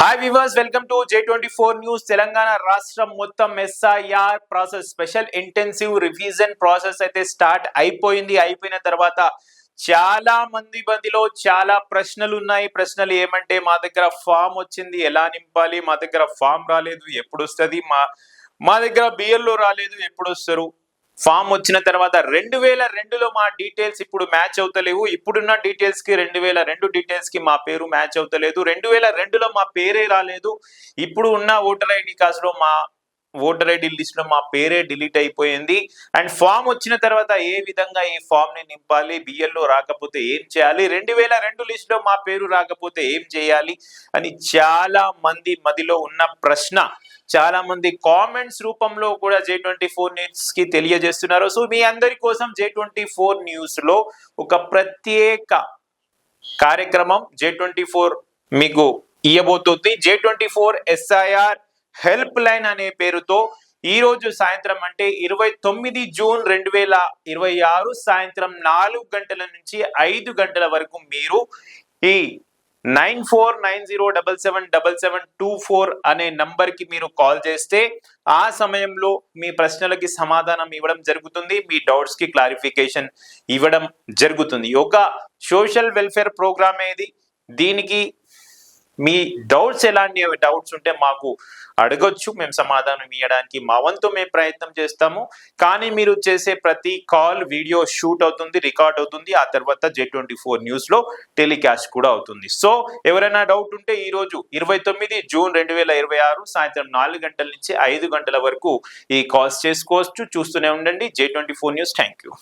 Hi viewers, welcome to J24 news. Telangana రాష్ట్రం మొత్తం SIR process special intensive revision process అయితే start అయిపోయింది. అయిపోయిన తర్వాత చాలా మందిలో చాలా ప్రశ్నలు ఉన్నాయి. ప్రశ్నలు ఏమంటే, మా దగ్గర ఫామ్ వచ్చింది, ఎలా నింపాలి, మా దగ్గర ఫామ్ రాలేదు, ఎప్పుడు వస్తుంది, మా దగ్గర బిఎల్ఓ రాలేదు, ఎప్పుడు వస్తారు, ఫామ్ వచ్చిన తర్వాత 2002లో మా డీటెయిల్స్ ఇప్పుడు మ్యాచ్ అవుతలేవు, ఇప్పుడున్న డీటెయిల్స్ కి 2002 డీటెయిల్స్ కి మా పేరు మ్యాచ్ అవుతలేదు, 2002లో మా పేరే రాలేదు, ఇప్పుడు ఉన్న ఓటర్ ఐడి కార్డ్స్ లో మా ఓటర్ ఐడి లిస్ట్ లో మా పేరే డిలీట్ అయిపోయింది. అండ్ ఫామ్ వచ్చిన తర్వాత ఏ విధంగా ఈ ఫామ్ ని నింపాలి, బిఎల్ఓ రాకపోతే ఏం చేయాలి, 2002 లిస్ట్ లో మా పేరు రాకపోతే ఏం చేయాలి అని చాలా మంది మదిలో ఉన్న ప్రశ్న చాలా మంది కామెంట్స్ రూపంలో కూడా J24 న్యూస్ కి తెలియజేస్తున్నారు. సో మీ అందరి కోసం J24 న్యూస్ లో ఒక ప్రత్యేక కార్యక్రమం J24 మీకు ఇవ్వబోతుంది. J24 SIR హెల్ప్ లైన్ అనే పేరుతో ఈ రోజు సాయంత్రం అంటే 29 జూన్ 2026 సాయంత్రం 4 గంటల నుంచి 5 గంటల వరకు మీరు ఈ 9490777724 అనే నంబర్ కి మీరు కాల్ చేస్తే ఆ సమయంలో మీ ప్రశ్నలకి సమాధానం ఇవ్వడం జరుగుతుంది, మీ డౌట్స్ కి క్లారిఫికేషన్ ఇవ్వడం జరుగుతుంది. ఒక సోషల్ వెల్ఫేర్ ప్రోగ్రామ్ ఇది. దీనికి మీ డౌట్స్ ఎలాంటి డౌట్స్ ఉంటే మాకు అడగొచ్చు, మేము సమాధానం ఇవ్వడానికి మా వంతు మేము ప్రయత్నం చేస్తాము. కానీ మీరు చేసే ప్రతి కాల్ వీడియో షూట్ అవుతుంది, రికార్డ్ అవుతుంది, ఆ తర్వాత J24 న్యూస్ లో టెలికాస్ట్ కూడా అవుతుంది. సో ఎవరైనా డౌట్ ఉంటే ఈ రోజు 29 జూన్ 2026 సాయంత్రం 4 గంటల నుంచి 5 గంటల వరకు ఈ కాల్స్ చేసుకోవచ్చు. చూస్తూనే ఉండండి J24 న్యూస్. Thank you.